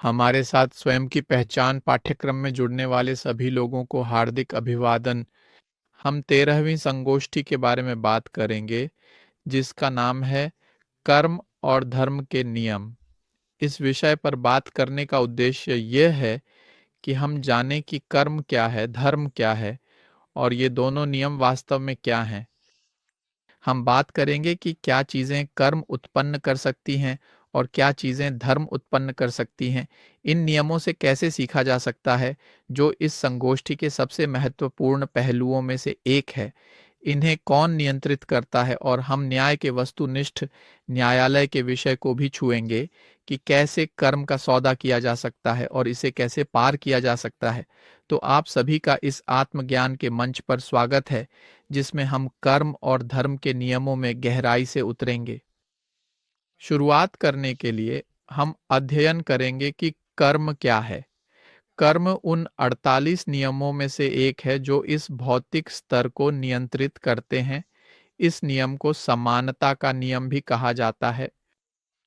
हमारे साथ स्वयं की पहचान पाठ्यक्रम में जुड़ने वाले सभी लोगों को हार्दिक अभिवादन। हम 13वीं संगोष्ठी के बारे में बात करेंगे, जिसका नाम है कर्म और धर्म के नियम। इस विषय पर बात करने का उद्देश्य यह है कि हम जानें कि कर्म क्या है, धर्म क्या है और ये दोनों नियम वास्तव में क्या हैं। हम बात करेंगे कि क्या चीज़ें कर्म उत्पन्न कर सकती हैं और क्या चीज़ें धर्म उत्पन्न कर सकती हैं। इन नियमों से कैसे सीखा जा सकता है, जो इस संगोष्ठी के सबसे महत्वपूर्ण पहलुओं में से एक है। इन्हें कौन नियंत्रित करता है और हम न्याय के वस्तुनिष्ठ न्यायालय के विषय को भी छुएंगे कि कैसे कर्म का सौदा किया जा सकता है और इसे कैसे पार किया जा सकता है। तो आप सभी का इस आत्मज्ञान के मंच पर स्वागत है, जिसमें हम कर्म और धर्म के नियमों में गहराई से उतरेंगे। शुरुआत करने के लिए हम अध्ययन करेंगे कि कर्म क्या है। कर्म उन 48 नियमों में से एक है जो इस भौतिक स्तर को नियंत्रित करते हैं। इस नियम को समानता का नियम भी कहा जाता है।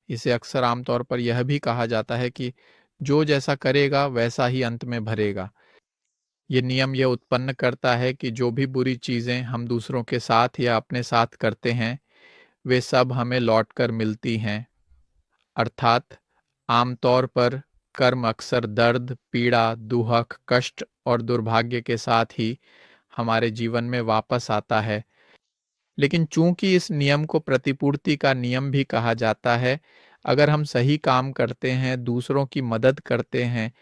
इसे अक्सर आमतौर पर यह भी कहा जाता है कि जो जैसा करेगा वैसा ही अंत में भरेगा। ये नियम यह उत्पन्न करता है कि जो भी बुरी चीज़ें हम दूसरों के साथ या अपने साथ करते हैं, वे सब हमें लौटकर मिलती हैं। अर्थात आमतौर पर कर्म अक्सर दर्द, पीड़ा, दुहक, कष्ट और दुर्भाग्य के साथ ही हमारे जीवन में वापस आता है। लेकिन चूंकि इस नियम को प्रतिपूर्ति का नियम भी कहा जाता है, अगर हम सही काम करते हैं, दूसरों की मदद करते हैं,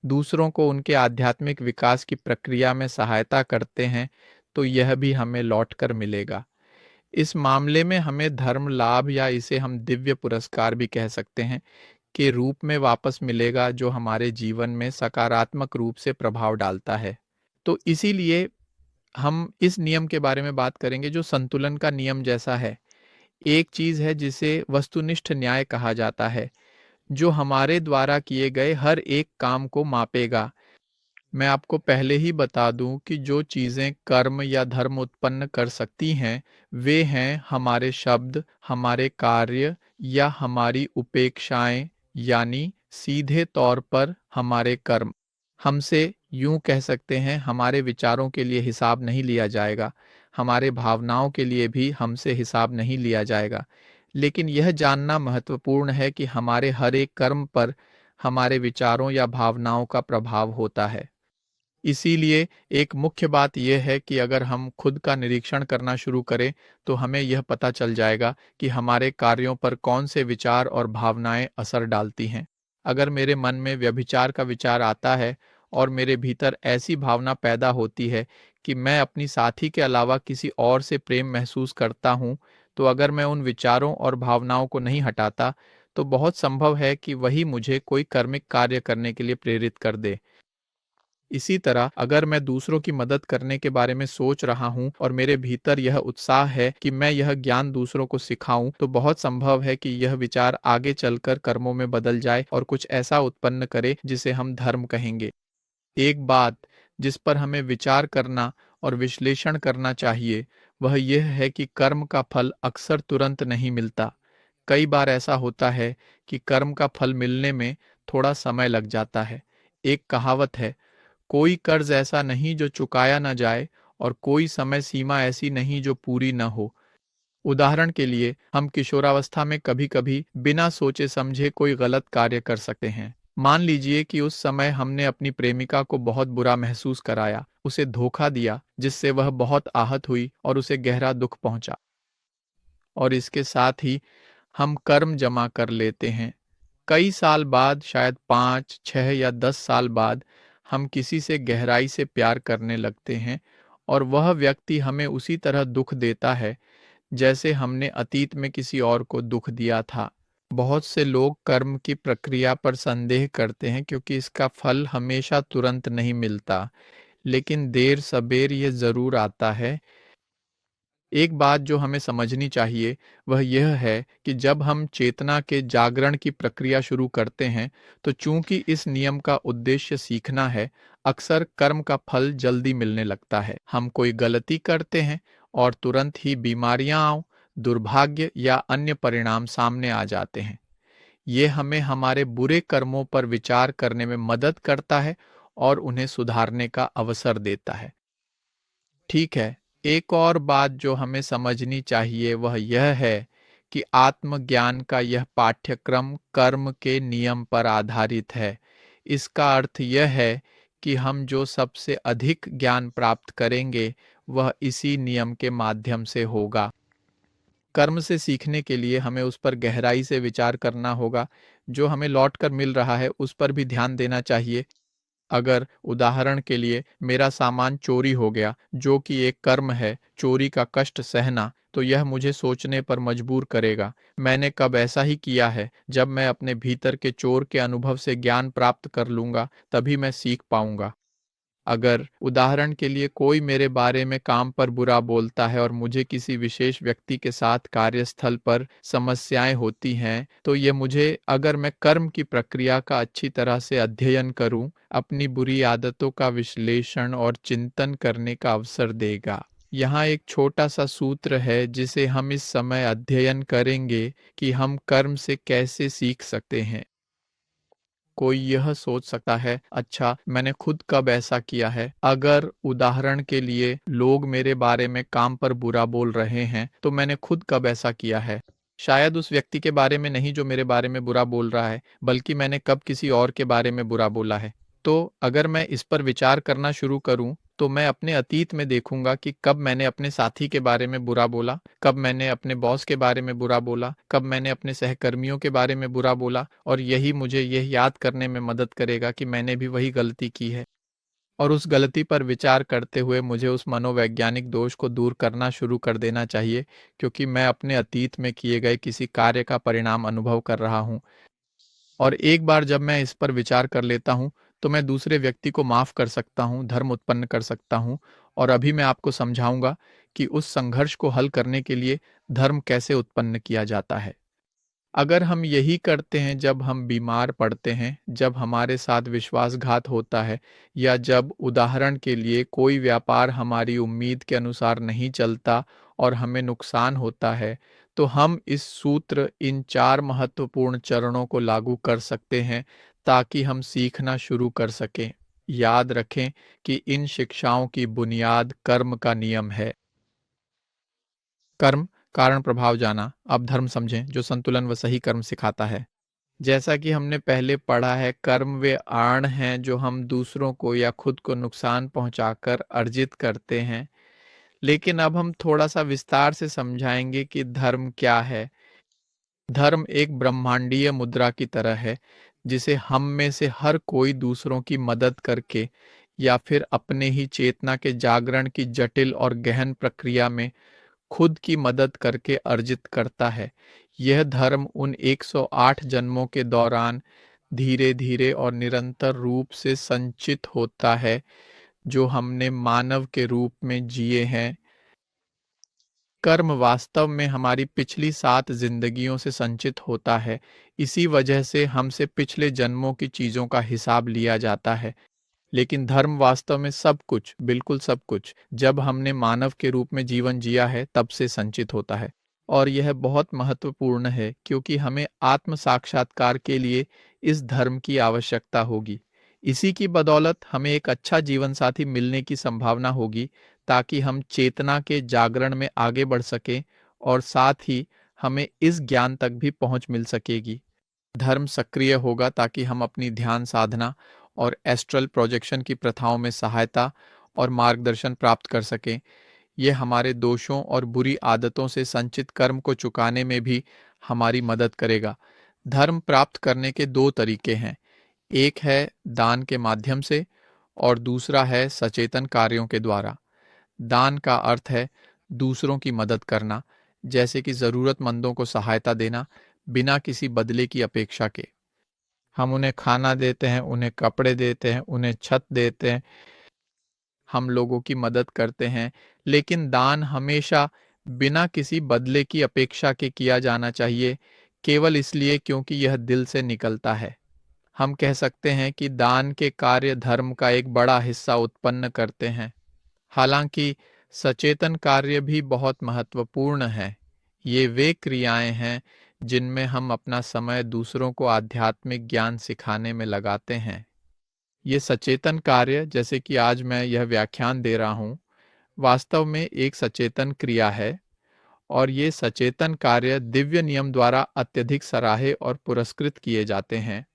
दूसरों को उनके आध्यात्मिक विकास की प्रक्रिया में सहायता करते हैं, तो यह भी हमें लौटकर मिलेगा। इस मामले में हमें धर्म लाभ या इसे हम दिव्य पुरस्कार भी कह सकते हैं के रूप में वापस मिलेगा, जो हमारे जीवन में सकारात्मक रूप से प्रभाव डालता है। तो इसीलिए हम इस नियम के बारे में बात करेंगे जो संतुलन का नियम जैसा है। एक चीज है जिसे वस्तुनिष्ठ न्याय कहा जाता है, जो हमारे द्वारा किए गए हर एक काम को मापेगा। मैं आपको पहले ही बता दूं कि जो चीजें कर्म या धर्म उत्पन्न कर सकती हैं, वे हैं हमारे शब्द, हमारे कार्य या हमारी उपेक्षाएं, यानी सीधे तौर पर हमारे कर्म। हमसे यूं कह सकते हैं, हमारे विचारों के लिए हिसाब नहीं लिया जाएगा, हमारे भावनाओं के लिए भी हमसे हिसाब नहीं लिया जाएगा। लेकिन यह जानना महत्वपूर्ण है कि हमारे हर एक कर्म पर हमारे विचारों या भावनाओं का प्रभाव होता है। इसीलिए एक मुख्य बात यह है कि अगर हम खुद का निरीक्षण करना शुरू करें, तो हमें यह पता चल जाएगा कि हमारे कार्यों पर कौन से विचार और भावनाएं असर डालती हैं। अगर मेरे मन में व्यभिचार का विचार आता है और मेरे भीतर ऐसी भावना पैदा होती है कि मैं अपनी साथी के अलावा किसी और से प्रेम महसूस करता हूँ, तो अगर मैं उन विचारों और भावनाओं को नहीं हटाता, तो बहुत संभव है कि वही मुझे कोई कार्मिक कार्य करने के लिए प्रेरित कर दे। इसी तरह अगर मैं दूसरों की मदद करने के बारे में सोच रहा हूं और मेरे भीतर यह उत्साह है कि मैं यह ज्ञान दूसरों को सिखाऊं, तो बहुत संभव है कि यह विचार आगे चलकर कर्मों में बदल जाए और कुछ ऐसा उत्पन्न करे जिसे हम धर्म कहेंगे। एक बात जिस पर हमें विचार करना और विश्लेषण करना चाहिए, वह यह है कि कर्म का फल अक्सर तुरंत नहीं मिलता। कई बार ऐसा होता है कि कर्म का फल मिलने में थोड़ा समय लग जाता है। एक कहावत है, कोई कर्ज ऐसा नहीं जो चुकाया न जाए और कोई समय सीमा ऐसी नहीं जो पूरी न हो। उदाहरण के लिए, हम किशोरावस्था में कभी-कभी बिना सोचे समझे कोई गलत कार्य कर सकते हैं। मान लीजिए कि उस समय हमने अपनी प्रेमिका को बहुत बुरा महसूस कराया, उसे धोखा दिया, जिससे वह बहुत आहत हुई और उसे गहरा दुख पहुंचा। और इसके साथ ही हम कर्म जमा कर लेते हैं। कई साल बाद, शायद 5, 6 या 10 साल बाद, हम किसी से गहराई से प्यार करने लगते हैं और वह व्यक्ति हमें उसी तरह दुख देता है जैसे हमने अतीत में किसी और को दुख दिया था। बहुत से लोग कर्म की प्रक्रिया पर संदेह करते हैं क्योंकि इसका फल हमेशा तुरंत नहीं मिलता, लेकिन देर सबेर ये जरूर आता है। एक बात जो हमें समझनी चाहिए वह यह है कि जब हम चेतना के जागरण की प्रक्रिया शुरू करते हैं, तो चूंकि इस नियम का उद्देश्य सीखना है, अक्सर कर्म का फल जल्दी मिलने लगता है। हम कोई गलती करते हैं और तुरंत ही बीमारियां दुर्भाग्य या अन्य परिणाम सामने आ जाते हैं। ये हमें हमारे बुरे कर्मों पर विचार करने में मदद करता है और उन्हें सुधारने का अवसर देता है। ठीक है, एक और बात जो हमें समझनी चाहिए वह यह है कि आत्मज्ञान का यह पाठ्यक्रम कर्म के नियम पर आधारित है। इसका अर्थ यह है कि हम जो सबसे अधिक ज्ञान प्राप्त करेंगे वह इसी नियम के माध्यम से होगा। कर्म से सीखने के लिए हमें उस पर गहराई से विचार करना होगा। जो हमें लौट कर मिल रहा है उस पर भी ध्यान देना चाहिए। अगर उदाहरण के लिए मेरा सामान चोरी हो गया, जो कि एक कर्म है, चोरी का कष्ट सहना, तो यह मुझे सोचने पर मजबूर करेगा, मैंने कब ऐसा ही किया है। जब मैं अपने भीतर के चोर के अनुभव से ज्ञान प्राप्त कर लूंगा, तभी मैं सीख पाऊंगा। अगर उदाहरण के लिए कोई मेरे बारे में काम पर बुरा बोलता है और मुझे किसी विशेष व्यक्ति के साथ कार्यस्थल पर समस्याएं होती हैं, तो ये मुझे, अगर मैं कर्म की प्रक्रिया का अच्छी तरह से अध्ययन करूं, अपनी बुरी आदतों का विश्लेषण और चिंतन करने का अवसर देगा। यहाँ एक छोटा सा सूत्र है जिसे हम इस समय अध्ययन करेंगे कि हम कर्म से कैसे सीख सकते हैं। कोई यह सोच सकता है, अच्छा मैंने खुद कब ऐसा किया है? अगर उदाहरण के लिए लोग मेरे बारे में काम पर बुरा बोल रहे हैं, तो मैंने खुद कब ऐसा किया है? शायद उस व्यक्ति के बारे में नहीं जो मेरे बारे में बुरा बोल रहा है, बल्कि मैंने कब किसी और के बारे में बुरा बोला है। तो अगर मैं इस पर विचार करना शुरू करूं, तो मैं अपने अतीत में देखूंगा कि कब मैंने अपने साथी के बारे में बुरा बोला, कब मैंने अपने बॉस के बारे में बुरा बोला, कब मैंने अपने सहकर्मियों के बारे में बुरा बोला, और यही मुझे यह याद करने में मदद करेगा कि मैंने भी वही गलती की है। और उस गलती पर विचार करते हुए मुझे उस मनोवैज्ञानिक दोष को दूर करना शुरू कर देना चाहिए, क्योंकि मैं अपने अतीत में किए गए किसी कार्य का परिणाम अनुभव कर रहा हूँ। और एक बार जब मैं इस पर विचार कर लेता हूँ, तो मैं दूसरे व्यक्ति को माफ कर सकता हूँ, धर्म उत्पन्न कर सकता हूँ। और अभी मैं आपको समझाऊंगा कि उस संघर्ष को हल करने के लिए धर्म कैसे उत्पन्न किया जाता है। अगर हम यही करते हैं जब हम बीमार पड़ते हैं, जब हमारे साथ विश्वासघात होता है, या जब उदाहरण के लिए कोई व्यापार हमारी उम्मीद के अनुसार नहीं चलता और हमें नुकसान होता है, तो हम इस सूत्र, इन 4 महत्वपूर्ण चरणों को लागू कर सकते हैं ताकि हम सीखना शुरू कर सकें। याद रखें कि इन शिक्षाओं की बुनियाद कर्म का नियम है। कर्म, कारण प्रभाव जाना। अब धर्म समझें जो संतुलन व सही कर्म सिखाता है। जैसा कि हमने पहले पढ़ा है, कर्म वे आर्ण हैं जो हम दूसरों को या खुद को नुकसान पहुंचाकर अर्जित करते हैं। लेकिन अब हम थोड़ा सा विस्तार से समझाएंगे कि धर्म क्या है। धर्म एक ब्रह्मांडीय मुद्रा की तरह है, जिसे हम में से हर कोई दूसरों की मदद करके या फिर अपने ही चेतना के जागरण की जटिल और गहन प्रक्रिया में खुद की मदद करके अर्जित करता है। यह धर्म उन 108 जन्मों के दौरान धीरे धीरे और निरंतर रूप से संचित होता है, जो हमने मानव के रूप में जिए हैं। कर्म वास्तव में हमारी पिछली 7 जिंदगियों से संचित होता है। इसी वजह से हमसे पिछले जन्मों की चीजों का हिसाब लिया जाता है। लेकिन धर्म वास्तव में सब कुछ, बिल्कुल सब कुछ, जब हमने मानव के रूप में जीवन जिया है तब से संचित होता है। और यह बहुत महत्वपूर्ण है, क्योंकि हमें आत्म साक्षात्कार के लिए इस धर्म की आवश्यकता होगी। इसी की बदौलत हमें एक अच्छा जीवन साथी मिलने की संभावना होगी, ताकि हम चेतना के जागरण में आगे बढ़ सकें, और साथ ही हमें इस ज्ञान तक भी पहुंच मिल सकेगी। धर्म सक्रिय होगा ताकि हम अपनी ध्यान साधना और एस्ट्रल प्रोजेक्शन की प्रथाओं में सहायता और मार्गदर्शन प्राप्त कर सकें। यह हमारे दोषों और बुरी आदतों से संचित कर्म को चुकाने में भी हमारी मदद करेगा। धर्म प्राप्त करने के 2 तरीके हैं। एक है दान के माध्यम से, और दूसरा है सचेतन कार्यों के द्वारा। दान का अर्थ है दूसरों की मदद करना, जैसे कि ज़रूरतमंदों को सहायता देना, बिना किसी बदले की अपेक्षा के। हम उन्हें खाना देते हैं, उन्हें कपड़े देते हैं, उन्हें छत देते हैं, हम लोगों की मदद करते हैं। लेकिन दान हमेशा बिना किसी बदले की अपेक्षा के किया जाना चाहिए, केवल इसलिए क्योंकि यह दिल से निकलता है। हम कह सकते हैं कि दान के कार्य धर्म का एक बड़ा हिस्सा उत्पन्न करते हैं। हालांकि सचेतन कार्य भी बहुत महत्वपूर्ण है। ये वे क्रियाएं हैं जिनमें हम अपना समय दूसरों को आध्यात्मिक ज्ञान सिखाने में लगाते हैं। ये सचेतन कार्य, जैसे कि आज मैं यह व्याख्यान दे रहा हूँ, वास्तव में एक सचेतन क्रिया है, और ये सचेतन कार्य दिव्य नियम द्वारा अत्यधिक सराहे और पुरस्कृत किए जाते हैं।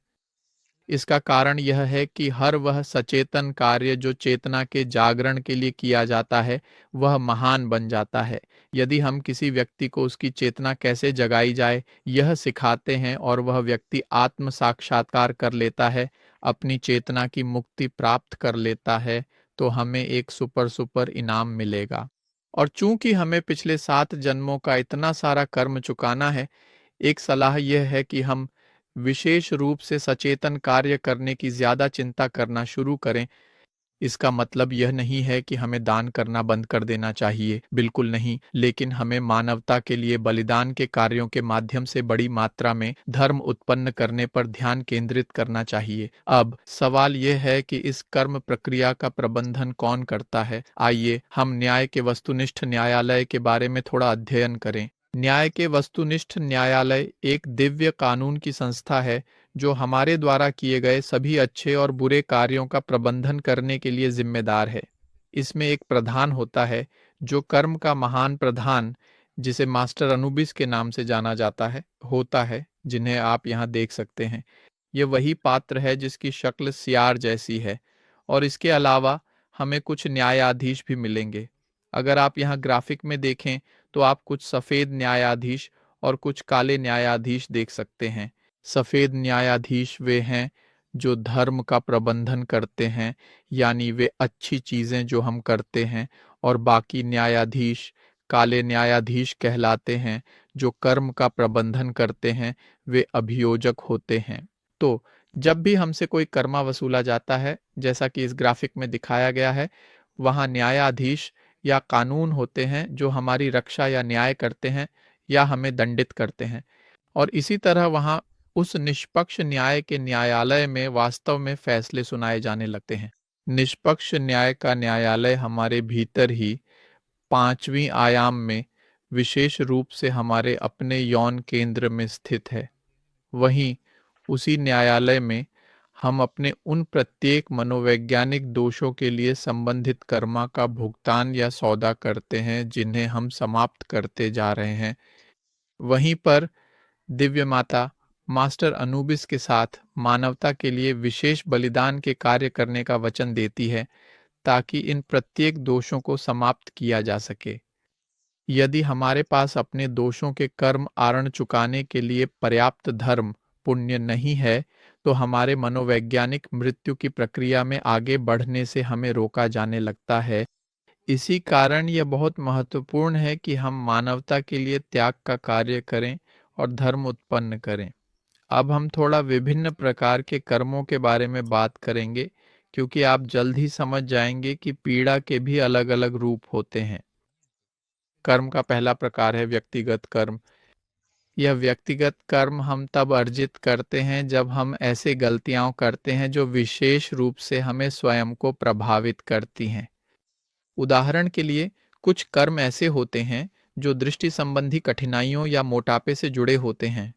इसका कारण यह है कि हर वह सचेतन कार्य जो चेतना के जागरण के लिए किया जाता है, वह महान बन जाता है। यदि हम किसी व्यक्ति को उसकी चेतना कैसे जगाई जाए, यह सिखाते हैं, और वह व्यक्ति आत्म साक्षात्कार कर लेता है, अपनी चेतना की मुक्ति प्राप्त कर लेता है, तो हमें एक सुपर सुपर इनाम मिलेगा। और चूंकि हमें पिछले 7 जन्मों का इतना सारा कर्म चुकाना है, एक सलाह यह है कि हम विशेष रूप से सचेतन कार्य करने की ज्यादा चिंता करना शुरू करें। इसका मतलब यह नहीं है कि हमें दान करना बंद कर देना चाहिए, बिल्कुल नहीं, लेकिन हमें मानवता के लिए बलिदान के कार्यों के माध्यम से बड़ी मात्रा में धर्म उत्पन्न करने पर ध्यान केंद्रित करना चाहिए। अब सवाल यह है कि इस कर्म प्रक्रिया का प्रबंधन कौन करता है। आइए हम न्याय के वस्तुनिष्ठ न्यायालय के बारे में थोड़ा अध्ययन करें। न्याय के वस्तुनिष्ठ न्यायालय एक दिव्य कानून की संस्था है जो हमारे द्वारा किए गए सभी अच्छे और बुरे कार्यों का प्रबंधन करने के लिए जिम्मेदार है। इसमें एक प्रधान होता है, जो कर्म का महान प्रधान, जिसे मास्टर अनुबिस के नाम से जाना जाता है, होता है, जिन्हें आप यहाँ देख सकते हैं। यह वही पात्र है जिसकी शक्ल सियार जैसी है, और इसके अलावा हमें कुछ न्यायाधीश भी मिलेंगे। अगर आप यहाँ ग्राफिक में देखें तो आप कुछ सफेद न्यायाधीश और कुछ काले न्यायाधीश देख सकते हैं। सफेद न्यायाधीश वे हैं जो धर्म का प्रबंधन करते हैं, यानी वे अच्छी चीजें जो हम करते हैं, और बाकी न्यायाधीश काले न्यायाधीश कहलाते हैं जो कर्म का प्रबंधन करते हैं, वे अभियोजक होते हैं। तो जब भी हमसे कोई कर्मा वसूला जाता है, जैसा कि इस ग्राफिक में दिखाया गया है, वहाँ न्यायाधीश या कानून होते हैं जो हमारी रक्षा या न्याय करते हैं या हमें दंडित करते हैं। और इसी तरह वहाँ उस निष्पक्ष न्याय के न्यायालय में वास्तव में फैसले सुनाए जाने लगते हैं। निष्पक्ष न्याय का न्यायालय हमारे भीतर ही 5वीं आयाम में विशेष रूप से हमारे अपने यौन केंद्र में स्थित है। वहीं उसी न्यायालय में हम अपने उन प्रत्येक मनोवैज्ञानिक दोषों के लिए संबंधित कर्मा का भुगतान या सौदा करते हैं जिन्हें हम समाप्त करते जा रहे हैं। वहीं पर दिव्य माता मास्टर अनुबिस के साथ मानवता के लिए विशेष बलिदान के कार्य करने का वचन देती है, ताकि इन प्रत्येक दोषों को समाप्त किया जा सके। यदि हमारे पास अपने दोषों के कर्म आरण चुकाने के लिए पर्याप्त धर्म पुण्य नहीं है, तो हमारे मनोवैज्ञानिक मृत्यु की प्रक्रिया में आगे बढ़ने से हमें रोका जाने लगता है। इसी कारण यह बहुत महत्वपूर्ण है कि हम मानवता के लिए त्याग का कार्य करें और धर्म उत्पन्न करें। अब हम थोड़ा विभिन्न प्रकार के कर्मों के बारे में बात करेंगे, क्योंकि आप जल्द ही समझ जाएंगे कि पीड़ा के भी अलग अलग रूप होते हैं। कर्म का पहला प्रकार है व्यक्तिगत कर्म। यह व्यक्तिगत कर्म हम तब अर्जित करते हैं जब हम ऐसे गलतियां करते हैं जो विशेष रूप से हमें स्वयं को प्रभावित करती हैं। उदाहरण के लिए, कुछ कर्म ऐसे होते हैं जो दृष्टि संबंधी कठिनाइयों या मोटापे से जुड़े होते हैं।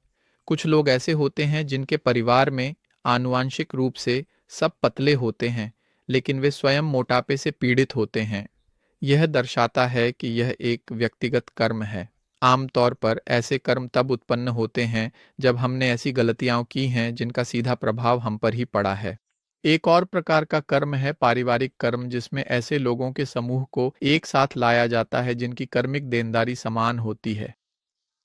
कुछ लोग ऐसे होते हैं जिनके परिवार में आनुवांशिक रूप से सब पतले होते हैं, लेकिन वे स्वयं मोटापे से पीड़ित होते हैं। यह दर्शाता है कि यह एक व्यक्तिगत कर्म है। आमतौर पर ऐसे कर्म तब उत्पन्न होते हैं जब हमने ऐसी गलतियां की हैं जिनका सीधा प्रभाव हम पर ही पड़ा है। एक और प्रकार का कर्म है पारिवारिक कर्म, जिसमें ऐसे लोगों के समूह को एक साथ लाया जाता है जिनकी कर्मिक देनदारी समान होती है।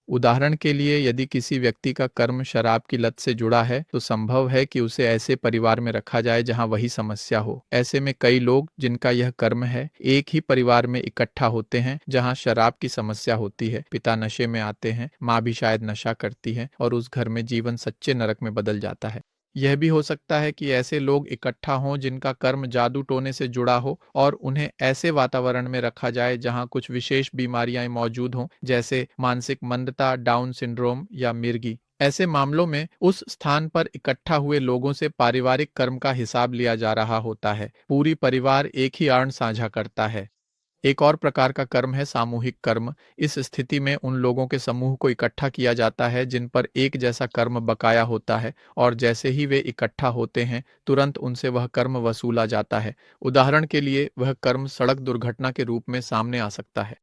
उदाहरण के लिए, यदि किसी व्यक्ति का कर्म शराब की लत से जुड़ा है, तो संभव है कि उसे ऐसे परिवार में रखा जाए जहां वही समस्या हो। ऐसे में कई लोग जिनका यह कर्म है, एक ही परिवार में इकट्ठा होते हैं जहां शराब की समस्या होती है। पिता नशे में आते हैं, माँ भी शायद नशा करती है, और उस घर में जीवन सच्चे नरक में बदल जाता है। यह भी हो सकता है कि ऐसे लोग इकट्ठा हों जिनका कर्म जादू टोने से जुड़ा हो, और उन्हें ऐसे वातावरण में रखा जाए जहां कुछ विशेष बीमारियां मौजूद हों, जैसे मानसिक मंदता, डाउन सिंड्रोम या मिर्गी। ऐसे मामलों में उस स्थान पर इकट्ठा हुए लोगों से पारिवारिक कर्म का हिसाब लिया जा रहा होता है। पूरी परिवार एक ही अर्ण साझा करता है। एक और प्रकार का कर्म है सामूहिक कर्म। इस स्थिति में उन लोगों के समूह को इकट्ठा किया जाता है जिन पर एक जैसा कर्म बकाया होता है, और जैसे ही वे इकट्ठा होते हैं तुरंत उनसे वह कर्म वसूला जाता है। उदाहरण के लिए वह कर्म सड़क दुर्घटना के रूप में सामने आ सकता है।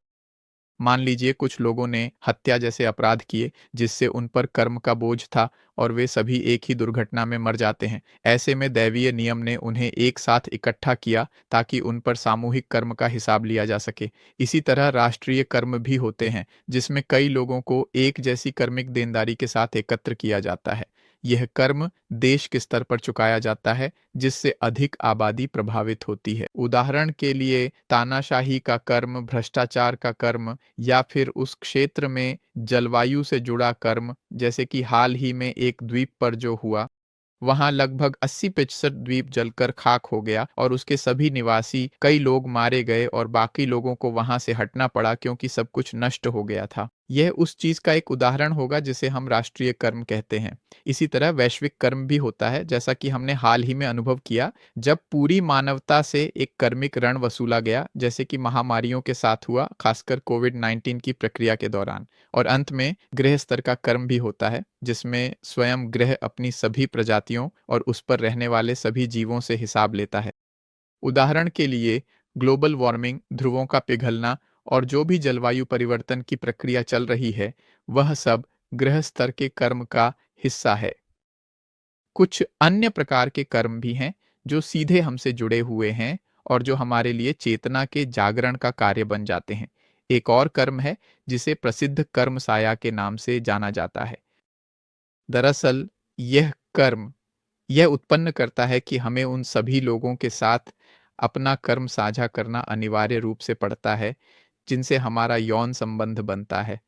मान लीजिए कुछ लोगों ने हत्या जैसे अपराध किए जिससे उन पर कर्म का बोझ था, और वे सभी एक ही दुर्घटना में मर जाते हैं। ऐसे में दैवीय नियम ने उन्हें एक साथ इकट्ठा किया ताकि उन पर सामूहिक कर्म का हिसाब लिया जा सके। इसी तरह राष्ट्रीय कर्म भी होते हैं जिसमें कई लोगों को एक जैसी कर्मिक देनदारी के साथ एकत्र किया जाता है। यह कर्म देश के स्तर पर चुकाया जाता है जिससे अधिक आबादी प्रभावित होती है। उदाहरण के लिए तानाशाही का कर्म, भ्रष्टाचार का कर्म, या फिर उस क्षेत्र में जलवायु से जुड़ा कर्म, जैसे कि हाल ही में एक द्वीप पर जो हुआ, वहां लगभग 80% द्वीप जलकर खाक हो गया और उसके सभी निवासी, कई लोग मारे गए और बाकी लोगों को वहां से हटना पड़ा क्योंकि सब कुछ नष्ट हो गया था। यह उस चीज का एक उदाहरण होगा जिसे हम राष्ट्रीय कर्म कहते हैं। इसी तरह वैश्विक कर्म भी होता है, जैसा कि हमने हाल ही में अनुभव किया जब पूरी मानवता से एक कर्मिक ऋण वसूला गया, जैसे कि महामारियों के साथ हुआ, खासकर कोविड-19 की प्रक्रिया के दौरान। और अंत में गृह स्तर का कर्म भी होता है जिसमें स्वयं ग्रह अपनी सभी प्रजातियों और उस पर रहने वाले सभी जीवों से हिसाब लेता है। उदाहरण के लिए ग्लोबल वार्मिंग, ध्रुवों का पिघलना और जो भी जलवायु परिवर्तन की प्रक्रिया चल रही है, वह सब ग्रह स्तर के कर्म का हिस्सा है। कुछ अन्य प्रकार के कर्म भी हैं जो सीधे हमसे जुड़े हुए हैं और जो हमारे लिए चेतना के जागरण का कार्य बन जाते हैं। एक और कर्म है जिसे प्रसिद्ध कर्म साया के नाम से जाना जाता है। दरअसल यह कर्म यह उत्पन्न करता है कि हमें उन सभी लोगों के साथ अपना कर्म साझा करना अनिवार्य रूप से पड़ता है जिनसे हमारा यौन संबंध बनता है।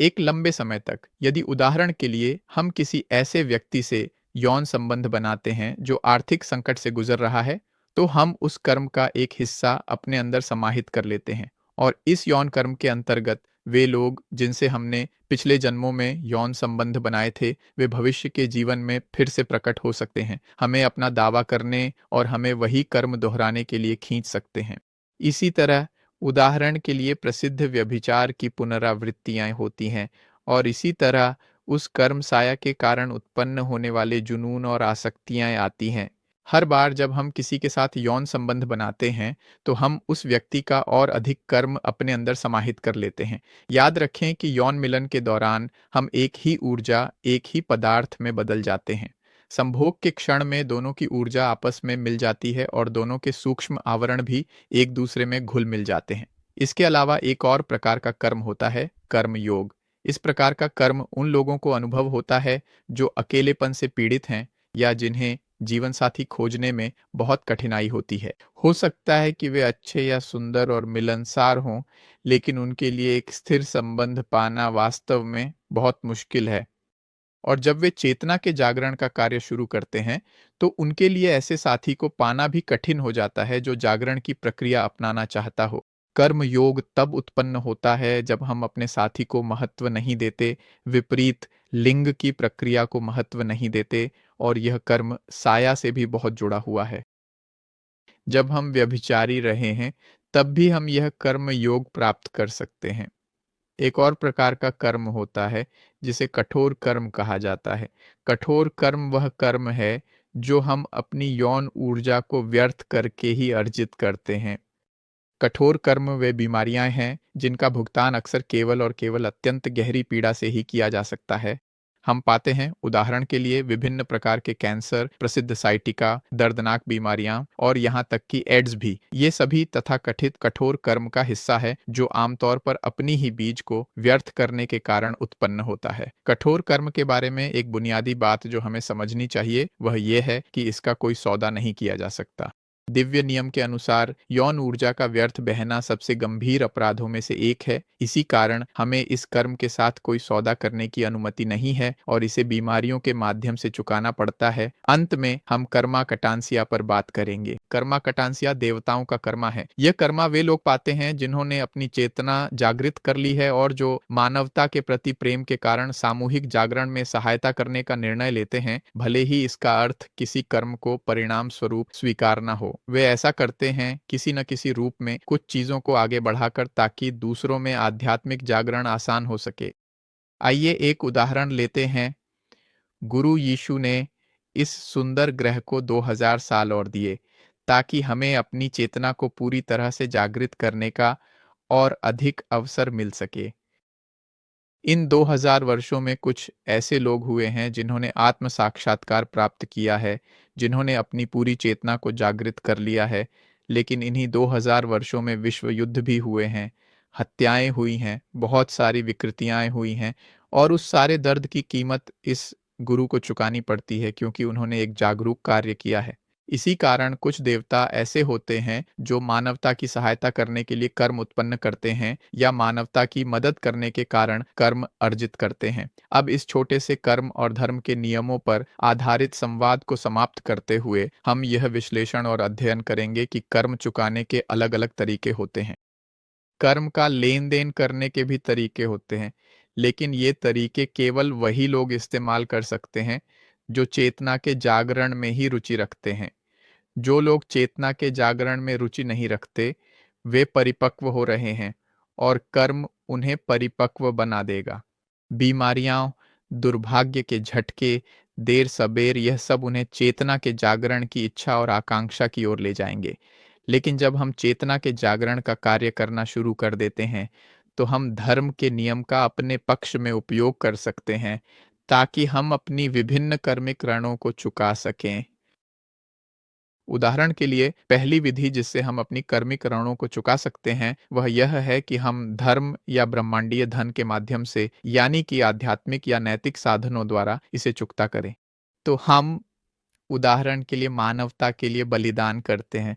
एक लंबे समय तक, यदि उदाहरण के लिए हम किसी ऐसे व्यक्ति से यौन संबंध बनाते हैं जो आर्थिक संकट से गुजर रहा है, तो हम उस कर्म का एक हिस्सा अपने अंदर समाहित कर लेते हैं, और इस यौन कर्म के अंतर्गत वे लोग जिनसे हमने पिछले जन्मों में यौन संबंध बनाए थे, वे भविष्य के जीवन में फिर से प्रकट हो सकते हैं, हमें अपना दावा करने और हमें वही कर्म दोहराने के लिए खींच सकते हैं। इसी तरह उदाहरण के लिए प्रसिद्ध व्यभिचार की पुनरावृत्तियां होती हैं, और इसी तरह उस कर्म साया के कारण उत्पन्न होने वाले जुनून और आसक्तियां आती हैं। हर बार जब हम किसी के साथ यौन संबंध बनाते हैं तो हम उस व्यक्ति का और अधिक कर्म अपने अंदर समाहित कर लेते हैं। याद रखें कि यौन मिलन के दौरान हम एक ही ऊर्जा, एक ही पदार्थ में बदल जाते हैं। संभोग के क्षण में दोनों की ऊर्जा आपस में मिल जाती है और दोनों के सूक्ष्म आवरण भी एक दूसरे में घुल मिल जाते हैं। इसके अलावा एक और प्रकार का कर्म होता है कर्म योग। इस प्रकार का कर्म उन लोगों को अनुभव होता है जो अकेलेपन से पीड़ित हैं या जिन्हें जीवन साथी खोजने में बहुत कठिनाई होती है। हो सकता है कि वे अच्छे या सुंदर और मिलनसार हों, लेकिन उनके लिए एक स्थिर संबंध पाना वास्तव में बहुत मुश्किल है। और जब वे चेतना के जागरण का कार्य शुरू करते हैं, तो उनके लिए ऐसे साथी को पाना भी कठिन हो जाता है जो जागरण की प्रक्रिया अपनाना चाहता हो। कर्म योग तब उत्पन्न होता है जब हम अपने साथी को महत्व नहीं देते, विपरीत लिंग की प्रक्रिया को महत्व नहीं देते, और यह कर्म साया से भी बहुत जुड़ा हुआ है। जब हम व्यभिचारी रहे हैं, तब भी हम यह कर्म योग प्राप्त कर सकते हैं। एक और प्रकार का कर्म होता है जिसे कठोर कर्म कहा जाता है। कठोर कर्म वह कर्म है जो हम अपनी यौन ऊर्जा को व्यर्थ करके ही अर्जित करते हैं। कठोर कर्म वे बीमारियां हैं जिनका भुगतान अक्सर केवल और केवल अत्यंत गहरी पीड़ा से ही किया जा सकता है। हम पाते हैं उदाहरण के लिए विभिन्न प्रकार के कैंसर, प्रसिद्ध साइटिका, दर्दनाक बीमारियां और यहाँ तक कि एड्स भी, ये सभी तथाकथित कठोर कर्म का हिस्सा है जो आमतौर पर अपनी ही बीज को व्यर्थ करने के कारण उत्पन्न होता है। कठोर कर्म के बारे में एक बुनियादी बात जो हमें समझनी चाहिए वह यह है कि इसका कोई सौदा नहीं किया जा सकता। दिव्य नियम के अनुसार यौन ऊर्जा का व्यर्थ बहना सबसे गंभीर अपराधों में से एक है। इसी कारण हमें इस कर्म के साथ कोई सौदा करने की अनुमति नहीं है और इसे बीमारियों के माध्यम से चुकाना पड़ता है। अंत में हम कर्मा कटांसिया पर बात करेंगे। कर्मा कटांसिया देवताओं का कर्मा है। यह कर्मा वे लोग पाते हैं जिन्होंने अपनी चेतना जागृत कर ली है और जो मानवता के प्रति प्रेम के कारण सामूहिक जागरण में सहायता करने का निर्णय लेते हैं, भले ही इसका अर्थ किसी कर्म को परिणाम स्वरूप स्वीकार न हो। वे ऐसा करते हैं किसी न किसी रूप में कुछ चीज़ों को आगे बढ़ाकर ताकि दूसरों में आध्यात्मिक जागरण आसान हो सके। आइए एक उदाहरण लेते हैं। गुरु यीशु ने इस सुंदर ग्रह को 2000 साल और दिए ताकि हमें अपनी चेतना को पूरी तरह से जागृत करने का और अधिक अवसर मिल सके। इन 2000 वर्षों में कुछ ऐसे लोग हुए हैं जिन्होंने आत्म साक्षात्कार प्राप्त किया है, जिन्होंने अपनी पूरी चेतना को जागृत कर लिया है। लेकिन इन्हीं 2000 वर्षों में विश्व युद्ध भी हुए हैं, हत्याएं हुई हैं, बहुत सारी विकृतियां हुई हैं और उस सारे दर्द की कीमत इस गुरु को चुकानी पड़ती है क्योंकि उन्होंने एक जागरूक कार्य किया है। इसी कारण कुछ देवता ऐसे होते हैं जो मानवता की सहायता करने के लिए कर्म उत्पन्न करते हैं या मानवता की मदद करने के कारण कर्म अर्जित करते हैं। अब इस छोटे से कर्म और धर्म के नियमों पर आधारित संवाद को समाप्त करते हुए हम यह विश्लेषण और अध्ययन करेंगे कि कर्म चुकाने के अलग-अलग तरीके होते हैं। कर्म का लेन-देन करने के भी तरीके होते हैं, लेकिन ये तरीके केवल वही लोग इस्तेमाल कर सकते हैं जो चेतना के जागरण में ही रुचि रखते हैं। जो लोग चेतना के जागरण में रुचि नहीं रखते, वे परिपक्व हो रहे हैं और कर्म उन्हें परिपक्व बना देगा। बीमारियां, दुर्भाग्य के झटके, देर-सबेर यह सब उन्हें चेतना के जागरण की इच्छा और आकांक्षा की ओर ले जाएंगे। लेकिन जब हम चेतना के जागरण का कार्य करना शुरू कर देते हैं, तो हम धर्म के नियम का अपने पक्ष में उपयोग कर सकते हैं, ताकि हम अपनी विभिन्न कर्मिक ऋणों को चुका सकें। उदाहरण के लिए पहली विधि जिससे हम अपनी कर्मिक ऋणों को चुका सकते हैं वह यह है कि हम धर्म या ब्रह्मांडीय धन के माध्यम से यानी कि आध्यात्मिक या नैतिक साधनों द्वारा इसे चुकता करें। तो हम उदाहरण के लिए मानवता के लिए बलिदान करते हैं,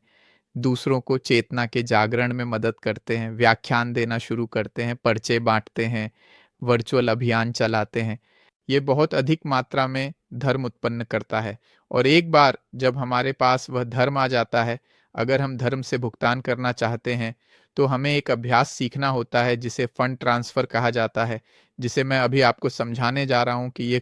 दूसरों को चेतना के जागरण में मदद करते हैं, व्याख्यान देना शुरू करते हैं, पर्चे बांटते हैं, वर्चुअल अभियान चलाते हैं। ये बहुत अधिक मात्रा में धर्म उत्पन्न करता है और एक बार जब हमारे पास वह धर्म आ जाता है, अगर हम धर्म से भुगतान करना चाहते हैं, तो हमें एक अभ्यास सीखना होता है जिसे फंड ट्रांसफर कहा जाता है, जिसे मैं अभी आपको समझाने जा रहा हूँ कि ये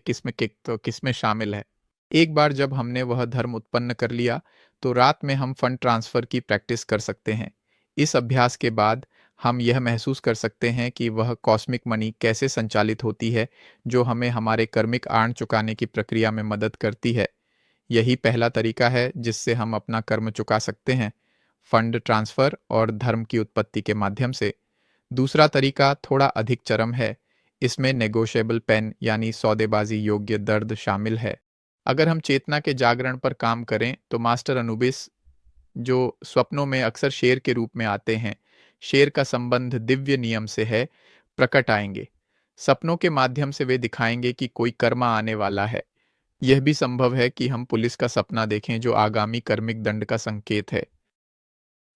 किस में शामिल है। एक बार जब हमने वह धर्म उत्पन्न कर लिया, तो रात में हम फंड ट्रांसफर की प्रैक्टिस कर सकते हैं। इस अभ्यास के बाद हम यह महसूस कर सकते हैं कि वह कॉस्मिक मनी कैसे संचालित होती है, जो हमें हमारे कर्मिक आर्ण चुकाने की प्रक्रिया में मदद करती है। यही पहला तरीका है जिससे हम अपना कर्म चुका सकते हैं, फंड ट्रांसफर और धर्म की उत्पत्ति के माध्यम से। दूसरा तरीका थोड़ा अधिक चरम है। इसमें नेगोशिएबल पेन यानी सौदेबाजी योग्य दर्द शामिल है। अगर हम चेतना के जागरण पर काम करें तो मास्टर अनुबिस, जो स्वप्नों में अक्सर शेर के रूप में आते हैं, शेर का संबंध दिव्य नियम से है, प्रकट आएंगे। सपनों के माध्यम से वे दिखाएंगे कि कोई कर्मा आने वाला है। यह भी संभव है कि हम पुलिस का सपना देखें जो आगामी कर्मिक दंड का संकेत है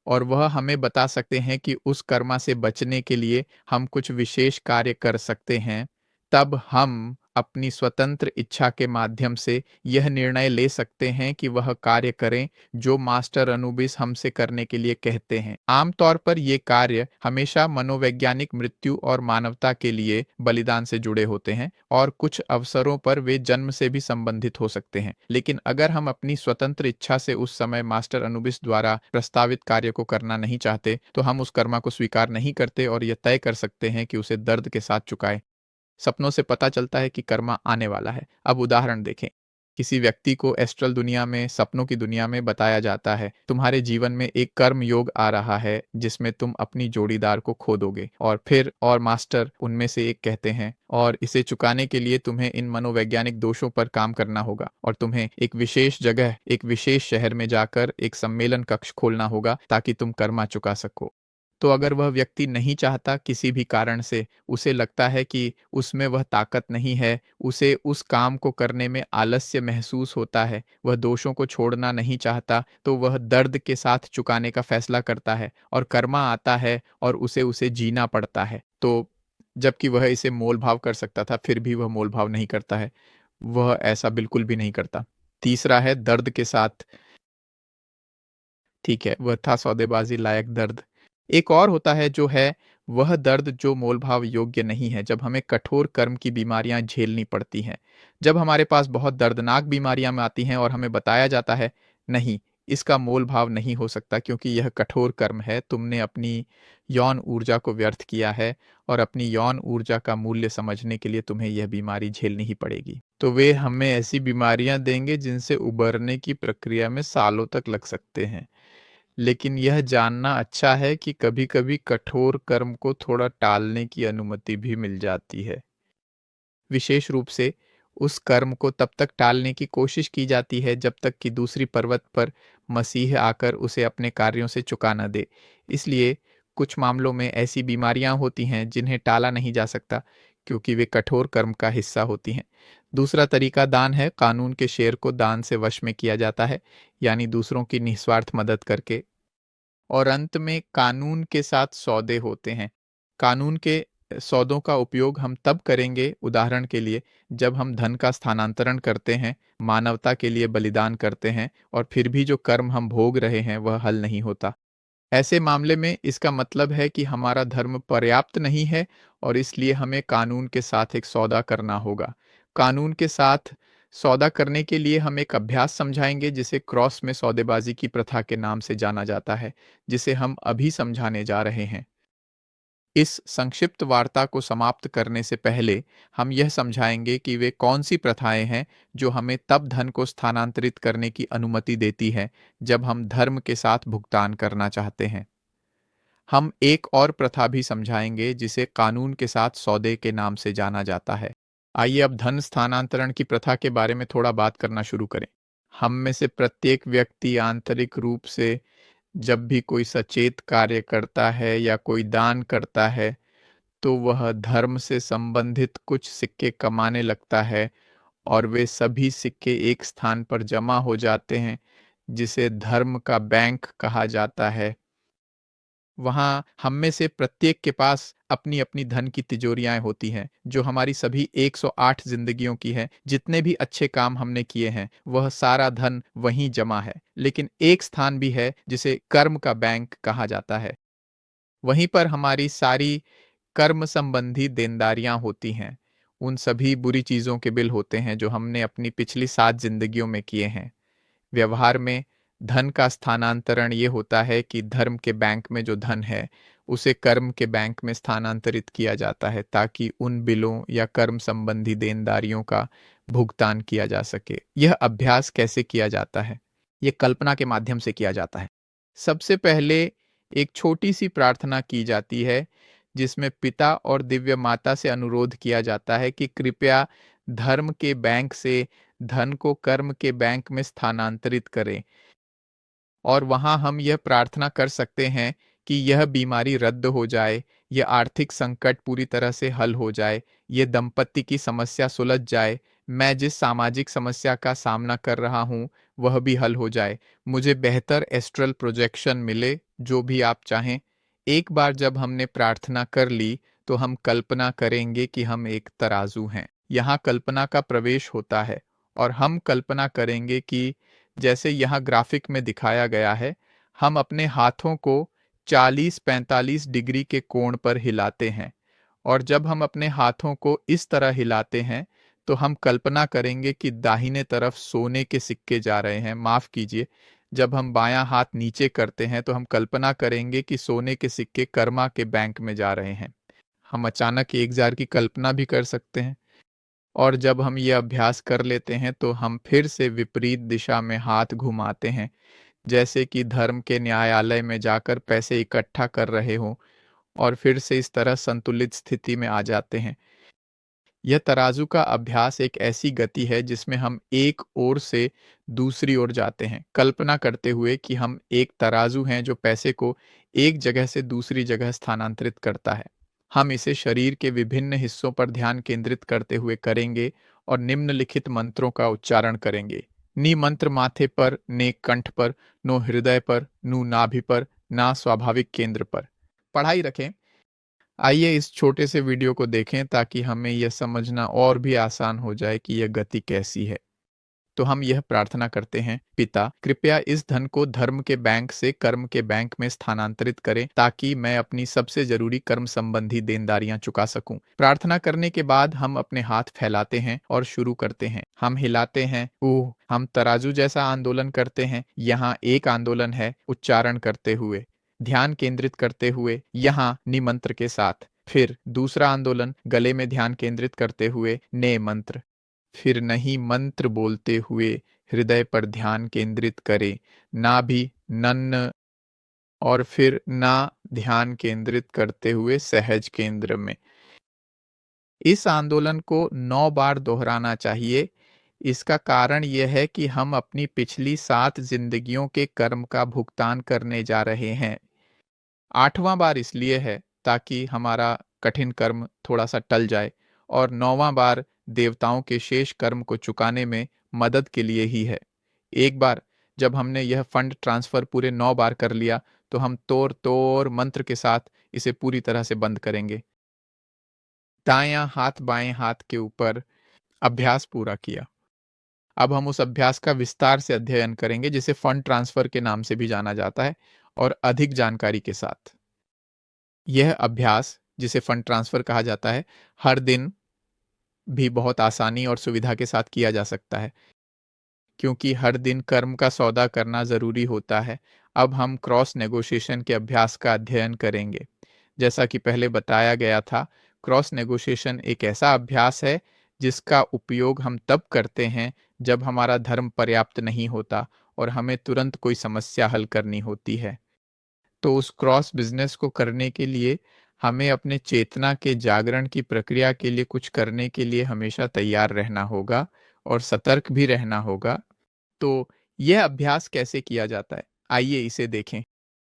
और वह हमें बता सकते हैं कि उस कर्मा से बचने के लिए हम कुछ विशेष कार्य कर सकते हैं। तब हम अपनी स्वतंत्र इच्छा के माध्यम से यह निर्णय ले सकते हैं कि वह कार्य करें जो मास्टर अनुबिस हमसे करने के लिए कहते हैं। आमतौर पर ये कार्य हमेशा मनोवैज्ञानिक मृत्यु और मानवता के लिए बलिदान से जुड़े होते हैं और कुछ अवसरों पर वे जन्म से भी संबंधित हो सकते हैं। लेकिन अगर हम अपनी स्वतंत्र इच्छा से उस समय मास्टर अनुबिस द्वारा प्रस्तावित कार्य को करना नहीं चाहते, तो हम उस कर्मा को स्वीकार नहीं करते और यह तय कर सकते हैं कि उसे दर्द के साथ चुकाएं। सपनों से पता चलता है कि कर्मा आने वाला है। अब उदाहरण देखें। किसी व्यक्ति को एस्ट्रल दुनिया में, सपनों की दुनिया में बताया जाता है, तुम्हारे जीवन में एक कर्म योग आ रहा है जिसमें तुम अपनी जोड़ीदार को खो दोगे और फिर और मास्टर उनमें से एक कहते हैं और इसे चुकाने के लिए तुम्हें इन मनोवैज्ञानिक दोषों पर काम करना होगा और तुम्हें एक विशेष जगह, एक विशेष शहर में जाकर एक सम्मेलन कक्ष खोलना होगा ताकि तुम कर्मा चुका सको। तो अगर वह व्यक्ति नहीं चाहता किसी भी कारण से, उसे लगता है कि उसमें वह ताकत नहीं है, उसे उस काम को करने में आलस्य महसूस होता है, वह दोषों को छोड़ना नहीं चाहता, तो वह दर्द के साथ चुकाने का फैसला करता है और कर्मा आता है और उसे जीना पड़ता है। तो जबकि वह इसे मोल-भाव कर सकता था, फिर भी वह मोल-भाव नहीं करता है। वह ऐसा बिल्कुल भी नहीं करता। तीसरा है दर्द के साथ, ठीक है, वह था सौदेबाजी लायक दर्द। एक और होता है जो है वह दर्द जो मोलभाव योग्य नहीं है, जब हमें कठोर कर्म की बीमारियां झेलनी पड़ती हैं। जब हमारे पास बहुत दर्दनाक बीमारियां आती हैं और हमें बताया जाता है, नहीं, इसका मोल भाव नहीं हो सकता क्योंकि यह कठोर कर्म है। तुमने अपनी यौन ऊर्जा को व्यर्थ किया है और अपनी यौन ऊर्जा का मूल्य समझने के लिए तुम्हें यह बीमारी झेलनी ही पड़ेगी। तो वे हमें ऐसी बीमारियां देंगे जिनसे उबरने की प्रक्रिया में सालों तक लग सकते हैं। लेकिन यह जानना अच्छा है कि कभी-कभी कठोर कर्म को थोड़ा टालने की अनुमति भी मिल जाती है। विशेष रूप से उस कर्म को तब तक टालने की कोशिश की जाती है जब तक कि दूसरी पर्वत पर मसीह आकर उसे अपने कार्यों से चुका न दे। इसलिए कुछ मामलों में ऐसी बीमारियां होती हैं जिन्हें टाला नहीं जा सकता क्योंकि वे कठोर कर्म का हिस्सा होती हैं। दूसरा तरीका दान है। कानून के शेर को दान से वश में किया जाता है, यानी दूसरों की निस्वार्थ मदद करके। और अंत में कानून के साथ सौदे होते हैं। कानून के सौदों का उपयोग हम तब करेंगे, उदाहरण के लिए, जब हम धन का स्थानांतरण करते हैं, मानवता के लिए बलिदान करते हैं और फिर भी जो कर्म हम भोग रहे हैं वह हल नहीं होता। ऐसे मामले में इसका मतलब है कि हमारा धर्म पर्याप्त नहीं है और इसलिए हमें कानून के साथ एक सौदा करना होगा। कानून के साथ सौदा करने के लिए हम एक अभ्यास समझाएंगे जिसे क्रॉस में सौदेबाजी की प्रथा के नाम से जाना जाता है, जिसे हम अभी समझाने जा रहे हैं। इस संक्षिप्त वार्ता को समाप्त करने से पहले हम यह समझाएंगे कि वे कौन सी प्रथाएं हैं जो हमें तब धन को स्थानांतरित करने की अनुमति देती है जब हम धर्म के साथ भुगतान करना चाहते हैं। हम एक और प्रथा भी समझाएंगे जिसे कानून के साथ सौदे के नाम से जाना जाता है। आइए अब धन स्थानांतरण की प्रथा के बारे में थोड़ा बात करना शुरू करें। हम में से प्रत्येक व्यक्ति आंतरिक रूप से जब भी कोई सचेत कार्य करता है या कोई दान करता है, तो वह धर्म से संबंधित कुछ सिक्के कमाने लगता है और वे सभी सिक्के एक स्थान पर जमा हो जाते हैं, जिसे धर्म का बैंक कहा जाता है। वहाँ हम में से प्रत्येक के पास अपनी-अपनी धन की तिजोरियाँ होती हैं, जो हमारी सभी 108 ज़िंदगियों की हैं। जितने भी अच्छे काम हमने किए हैं, वह सारा धन वहीं जमा है। लेकिन एक स्थान भी है, जिसे कर्म का बैंक कहा जाता है। वहीं पर हमारी सारी कर्म संबंधी देनदारियाँ होती हैं। उन सभी बुरी चीज़ों के बिल होते हैं, जो हमने अपनी पिछली 7 ज़िंदगियों में किए हैं। व्यवहार में धन का स्थानांतरण ये होता है कि धर्म के बैंक में जो धन है, उसे कर्म के बैंक में स्थानांतरित किया जाता है ताकि उन बिलों या कर्म संबंधी देनदारियों का भुगतान किया जा सके। यह अभ्यास कैसे किया जाता है? ये कल्पना के माध्यम से किया जाता है। सबसे पहले एक छोटी-सी प्रार्थना की जाती है, जिसमें पिता और दिव्य माता से अनुरोध किया जाता है कि कृपया धर्म के बैंक से धन को कर्म के बैंक में स्थानांतरित करें। और वहाँ हम यह प्रार्थना कर सकते हैं कि यह बीमारी रद्द हो जाए, यह आर्थिक संकट पूरी तरह से हल हो जाए, ये दंपत्ति की समस्या सुलझ जाए, मैं जिस सामाजिक समस्या का सामना कर रहा हूँ, वह भी हल हो जाए, मुझे बेहतर एस्ट्रल प्रोजेक्शन मिले, जो भी आप चाहें। एक बार जब हमने प्रार्थना कर ली, तो हम कल्पना करेंगे कि हम एक तराजू हैं। यहाँ कल्पना का प्रवेश होता है और हम कल्पना करेंगे कि जैसे यहाँ ग्राफिक में दिखाया गया है, हम अपने हाथों को 40-45 डिग्री के कोण पर हिलाते हैं और जब हम अपने हाथों को इस तरह हिलाते हैं, तो हम कल्पना करेंगे कि दाहिने तरफ सोने के सिक्के जा रहे हैं। माफ़ कीजिए, जब हम बायां हाथ नीचे करते हैं, तो हम कल्पना करेंगे कि सोने के सिक्के कर्मा के बैंक में जा रहे हैं। हम अचानक 1000 की कल्पना भी कर सकते हैं। और जब हम ये अभ्यास कर लेते हैं तो हम फिर से विपरीत दिशा में हाथ घुमाते हैं, जैसे कि धर्म के न्यायालय में जाकर पैसे इकट्ठा कर रहे हों और फिर से इस तरह संतुलित स्थिति में आ जाते हैं। यह तराजू का अभ्यास एक ऐसी गति है जिसमें हम एक ओर से दूसरी ओर जाते हैं, कल्पना करते हुए कि हम एक तराजू हैं जो पैसे को एक जगह से दूसरी जगह स्थानांतरित करता है। हम इसे शरीर के विभिन्न हिस्सों पर ध्यान केंद्रित करते हुए करेंगे और निम्नलिखित मंत्रों का उच्चारण करेंगे। नि मंत्र माथे पर, ने कंठ पर, नो हृदय पर, नु नाभि पर, ना स्वाभाविक केंद्र पर। पढ़ाई रखें। आइए इस छोटे से वीडियो को देखें ताकि हमें यह समझना और भी आसान हो जाए कि यह गति कैसी है। तो हम यह प्रार्थना करते हैं, पिता कृपया इस धन को धर्म के बैंक से कर्म के बैंक में स्थानांतरित करें ताकि मैं अपनी सबसे जरूरी कर्म संबंधी देनदारियां चुका सकूं। प्रार्थना करने के बाद हम अपने हाथ फैलाते हैं और शुरू करते हैं। हम हिलाते हैं, ओह, हम तराजू जैसा आंदोलन करते हैं। यहाँ एक आंदोलन है उच्चारण करते हुए, ध्यान केंद्रित करते हुए, यहाँ निमंत्र के साथ। फिर दूसरा आंदोलन गले में ध्यान केंद्रित करते हुए, ने मंत्र। फिर नहीं मंत्र बोलते हुए हृदय पर ध्यान केंद्रित करें, ना भी नन्न, और फिर ना ध्यान केंद्रित करते हुए सहज केंद्र में। इस आंदोलन को 9 बार दोहराना चाहिए। इसका कारण यह है कि हम अपनी पिछली 7 जिंदगियों के कर्म का भुगतान करने जा रहे हैं। 8वां बार इसलिए है ताकि हमारा कठिन कर्म थोड़ा सा टल जाए, और 9वां बार देवताओं के शेष कर्म को चुकाने में मदद के लिए ही है। एक बार जब हमने यह फंड ट्रांसफर पूरे 9 बार कर लिया तो हम तोर तोर मंत्र के साथ इसे पूरी तरह से बंद करेंगे। दायां हाथ बाएं हाथ के ऊपर अभ्यास पूरा किया। अब हम उस अभ्यास का विस्तार से अध्ययन करेंगे जिसे फंड ट्रांसफर के नाम से भी जाना जाता है, और अधिक जानकारी के साथ। यह अभ्यास जिसे फंड ट्रांसफर कहा जाता है, हर दिन भी बहुत आसानी और सुविधा के साथ किया जा सकता है, क्योंकि हर दिन कर्म का सौदा करना जरूरी होता है। अब हम क्रॉस नेगोशिएशन के अभ्यास का अध्ययन करेंगे। जैसा कि पहले बताया गया था, क्रॉस नेगोशिएशन एक ऐसा अभ्यास है जिसका उपयोग हम तब करते हैं जब हमारा धर्म पर्याप्त नहीं होता और हमें तुरंत कोई समस्या हल करनी होती है। तो उस क्रॉस बिजनेस को करने के लिए हमें अपने चेतना के जागरण की प्रक्रिया के लिए कुछ करने के लिए हमेशा तैयार रहना होगा और सतर्क भी रहना होगा। तो यह अभ्यास कैसे किया जाता है, आइए इसे देखें।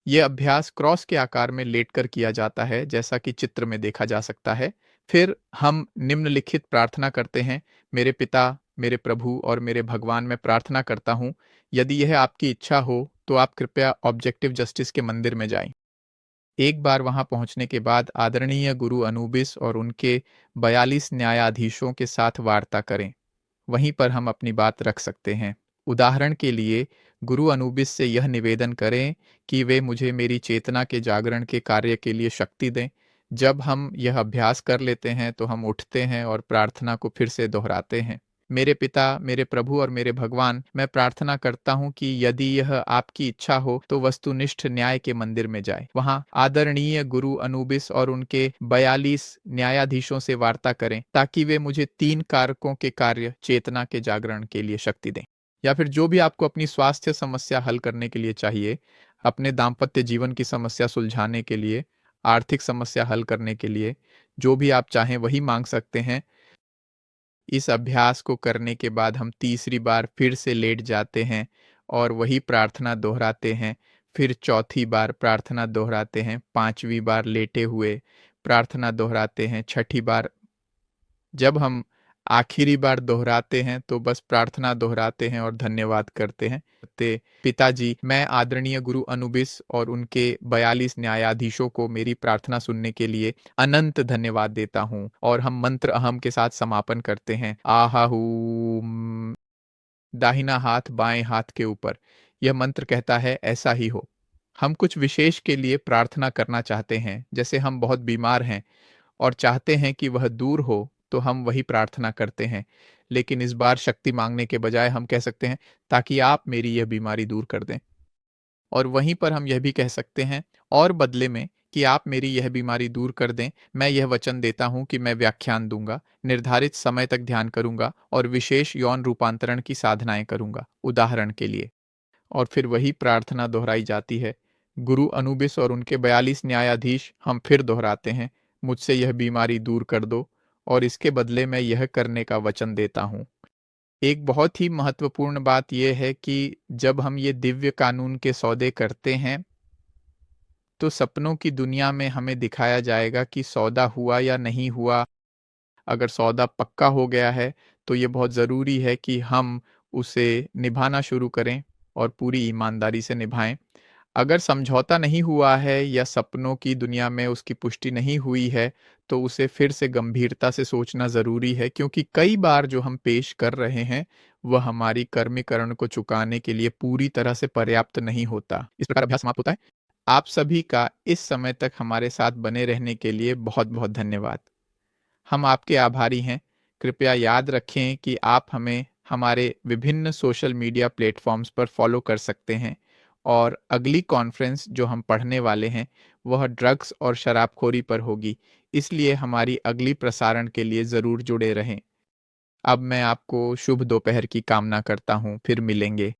यह अभ्यास क्रॉस के आकार में लेटकर किया जाता है, जैसा कि चित्र में देखा जा सकता है। फिर हम निम्नलिखित प्रार्थना करते हैं, मेरे पिता, मेरे प्रभु और मेरे भगवान, मैं प्रार्थना करता हूँ, यदि यह आपकी इच्छा हो तो आप कृपया ऑब्जेक्टिव जस्टिस के मंदिर में जाएं। एक बार वहां पहुंचने के बाद आदरणीय गुरु अनुबिस और उनके 42 न्यायाधीशों के साथ वार्ता करें। वहीं पर हम अपनी बात रख सकते हैं। उदाहरण के लिए, गुरु अनुबिस से यह निवेदन करें कि वे मुझे मेरी चेतना के जागरण के कार्य के लिए शक्ति दें। जब हम यह अभ्यास कर लेते हैं तो हम उठते हैं और प्रार्थना को फिर से दोहराते हैं। मेरे पिता, मेरे प्रभु और मेरे भगवान, मैं प्रार्थना करता हूँ कि यदि यह आपकी इच्छा हो तो वस्तुनिष्ठ न्याय के मंदिर में जाए। वहाँ आदरणीय गुरु अनुबिस और उनके 42 न्यायाधीशों से वार्ता करें ताकि वे मुझे 3 कारकों के कार्य चेतना के जागरण के लिए शक्ति दें। या फिर जो भी आपको अपनी स्वास्थ्य समस्या हल करने के लिए चाहिए, अपने दाम्पत्य जीवन की समस्या सुलझाने के लिए, आर्थिक समस्या हल करने के लिए, जो भी आप चाहें वही मांग सकते हैं। इस अभ्यास को करने के बाद हम तीसरी बार फिर से लेट जाते हैं और वही प्रार्थना दोहराते हैं। फिर चौथी बार प्रार्थना दोहराते हैं, 5वीं बार लेटे हुए प्रार्थना दोहराते हैं, 6ठी बार। जब हम आखिरी बार दोहराते हैं तो बस प्रार्थना दोहराते हैं और धन्यवाद करते हैं। पिताजी, मैं आदरणीय गुरु अनुबिस और उनके 42 न्यायाधीशों को मेरी प्रार्थना सुनने के लिए अनंत धन्यवाद देता हूँ, और हम मंत्र अहम के साथ समापन करते हैं। आहाहूम। दाहिना हाथ बाएं हाथ के ऊपर। यह मंत्र कहता है, ऐसा ही हो। हम कुछ विशेष के लिए प्रार्थना करना चाहते हैं, जैसे हम बहुत बीमार हैं और चाहते हैं कि वह दूर हो, तो हम वही प्रार्थना करते हैं। लेकिन इस बार शक्ति मांगने के बजाय हम कह सकते हैं, ताकि आप मेरी यह बीमारी दूर कर दें। और वहीं पर हम यह भी कह सकते हैं, और बदले में कि आप मेरी यह बीमारी दूर कर दें, मैं यह वचन देता हूं कि मैं व्याख्यान दूंगा, निर्धारित समय तक ध्यान करूंगा और विशेष यौन रूपांतरण की साधनाएं करूंगा, उदाहरण के लिए। और फिर वही प्रार्थना दोहराई जाती है। गुरु अनुबिस और उनके 42 न्यायाधीश, हम फिर दोहराते हैं, मुझसे यह बीमारी दूर कर दो, और इसके बदले मैं यह करने का वचन देता हूँ। एक बहुत ही महत्वपूर्ण बात यह है कि जब हम ये दिव्य कानून के सौदे करते हैं तो सपनों की दुनिया में हमें दिखाया जाएगा कि सौदा हुआ या नहीं हुआ। अगर सौदा पक्का हो गया है तो ये बहुत ज़रूरी है कि हम उसे निभाना शुरू करें और पूरी ईमानदारी से निभाएं। अगर समझौता नहीं हुआ है या सपनों की दुनिया में उसकी पुष्टि नहीं हुई है, तो उसे फिर से गंभीरता से सोचना ज़रूरी है, क्योंकि कई बार जो हम पेश कर रहे हैं, वह हमारी कर्मीकरण को चुकाने के लिए पूरी तरह से पर्याप्त नहीं होता। इस प्रकार अभ्यास समाप्त होता है। आप सभी का इस समय तक हमारे साथ बने रहने के लिए बहुत-बहुत धन्यवाद। हम आपके आभारी हैं। कृपया याद रखें कि आप हमें हमारे विभिन्न सोशल मीडिया प्लेटफ़ॉर्म्स पर फ़ॉलो कर सकते हैं और अगली कॉन्फ्रेंस जो हम पढ़ने वाले हैं, वह ड्रग्स और शराबखोरी पर होगी। इसलिए हमारी अगली प्रसारण के लिए ज़रूर जुड़े रहें। अब मैं आपको शुभ दोपहर की कामना करता हूँ। फिर मिलेंगे।